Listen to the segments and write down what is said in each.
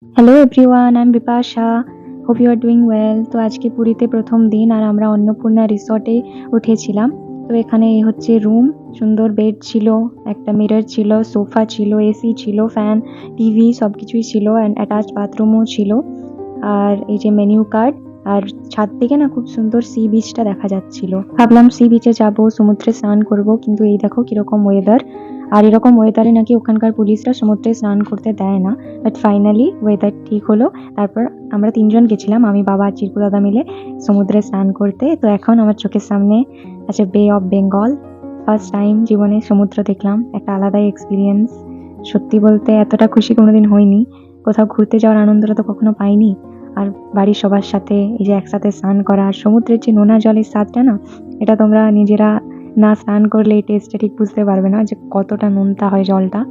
Hello everyone, I am Bipasha. Hope you are doing well. তো আজকে পুরীতে প্রথম দিন আর আমরা অন্নপূর্ণা রিসর্টে উঠেছিলাম। তো এখানে এই হচ্ছে রুম, সুন্দর বেড ছিল, একটা মিরর ছিল, সোফা ছিল, এসি ছিল, ফ্যান, টিভি সব কিছুই ছিল অ্যান্ড অ্যাটাচ বাথরুমও ছিল। আর এই যে মেনু কার্ড, আর ছাদ থেকে না খুব সুন্দর সি বিচটা দেখা যাচ্ছিল। ভাবলাম সি বিচে যাব, সমুদ্রে স্নান করব, কিন্তু এই দেখো কিরকম ওয়েদার। আর এরকম ওয়েদারে নাকি ওখানকার পুলিশরা সমুদ্রে স্নান করতে দেয় না। বাট ফাইনালি ওয়েদার ঠিক হলো। তারপর আমরা ৩ জন গেছিলাম, আমি, বাবা আর চিরকু দাদা মিলে সমুদ্রে স্নান করতে। তো এখন আমার চোখের সামনে আছে বে অফ বেঙ্গল। ফার্স্ট টাইম জীবনে সমুদ্র দেখলাম, একটা আলাদাই এক্সপিরিয়েন্স। সত্যি বলতে এতটা খুশি কোনোদিন হয়নি। কোথাও ঘুরতে যাওয়ার আনন্দটা তো কখনো পাইনি। আর বাড়ির সবার সাথে এই যে একসাথে স্নান করা, আর সমুদ্রের যে নোনা জলের স্বাদটা না, এটা তোমরা নিজেরা না স্নান করলে এই টেস্টটা ঠিক বুঝতে পারবে না যে কতটা নোনতা হয় জলটা।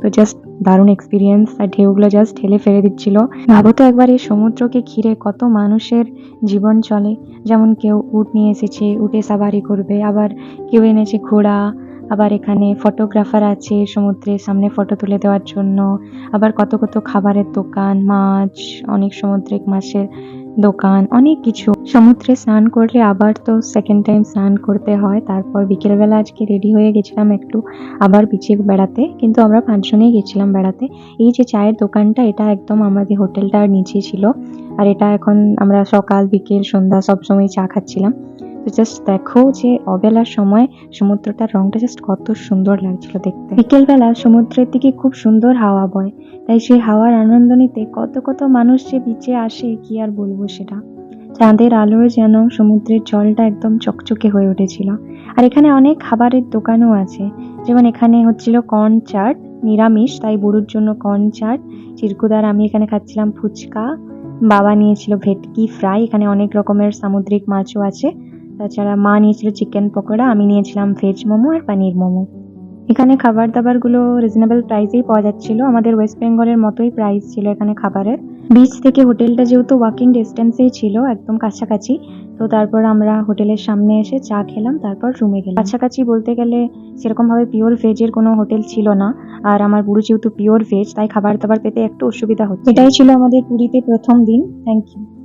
তো জাস্ট দারুণ এক্সপিরিয়েন্স। আর ঢেউগুলো জাস্ট ঠেলে ফেলে দিচ্ছিল। ভাবো তো একবার এই সমুদ্রকে ঘিরে কত মানুষের জীবন চলে। যেমন কেউ উট নিয়ে এসেছে, উটে সাবারি করবে, আবার কেউ এনেছে ঘোড়া, আবার এখানে ফটোগ্রাফার আছে সমুদ্রের সামনে ফটো তুলে দেওয়ার জন্য। আবার কত কত খাবারের দোকান, মাছ, অনেক সামুদ্রিক মাছের দোকান, অনেক কিছু। সমুদ্রে স্নান করলে আবার তো সেকেন্ড টাইম স্নান করতে হয়। তারপর বিকেলবেলা আজকে রেডি হয়ে গেছিলাম একটু আবার বিচে বেড়াতে, কিন্তু আমরা ৫ জনেই গেছিলাম বেড়াতে। এই যে চায়ের দোকানটা, এটা একদম আমাদের হোটেলটার নিচে ছিল। আর এটা এখন আমরা সকাল বিকেল সন্ধ্যা সবসময় চা খাচ্ছিলাম। তো জাস্ট দেখো যে অবেলার সময় সমুদ্রটার রংটা জাস্ট কত সুন্দর লাগছিল দেখতে। বিকেলবেলা সমুদ্রের দিকে খুব সুন্দর হাওয়া বয়, তাই সেই হাওয়ার আনন্দ নিতে কত কত মানুষ যে বিচে আসে কি আর বলবো সেটা। চাঁদের আলোয় যেন সমুদ্রের জলটা একদম চকচকে হয়ে উঠেছিল। আর এখানে অনেক খাবারের দোকানও আছে। যেমন এখানে হচ্ছিল কর্ন চাট, নিরামিষ, তাই বুড়োর জন্য কর্ন চাট। চিরকুদার আমি এখানে খাচ্ছিলাম ফুচকা, বাবা নিয়েছিল ভেটকি ফ্রাই, এখানে অনেক রকমের সামুদ্রিক মাছও আছে। তাছাড়া মা নিয়েছিল চিকেন পকোড়া, আমি নিয়েছিলাম ভেজ মোমো আর পানির মোমো। এখানে খাবার দাবারগুলো রিজনেবল প্রাইসেই পাওয়া যাচ্ছিল, আমাদের ওয়েস্ট বেঙ্গলের মতোই প্রাইস ছিল এখানে খাবারের। বিচ থেকে হোটেলটা যেহেতু ওয়াকিং ডিস্টেন্সেই ছিল, একদম কাছাকাছি, তো তারপর আমরা হোটেলের সামনে এসে চা খেলাম, তারপর রুমে গেলাম। কাছাকাছি বলতে গেলে সেরকমভাবে পিওর ভেজের কোনো হোটেল ছিল না। আর আমার বুড়ো যেহেতু পিওর ভেজ, তাই খাবার দাবার পেতে একটু অসুবিধা হচ্ছে। এটাই ছিল আমাদের পুরীতে প্রথম দিন। Thank you.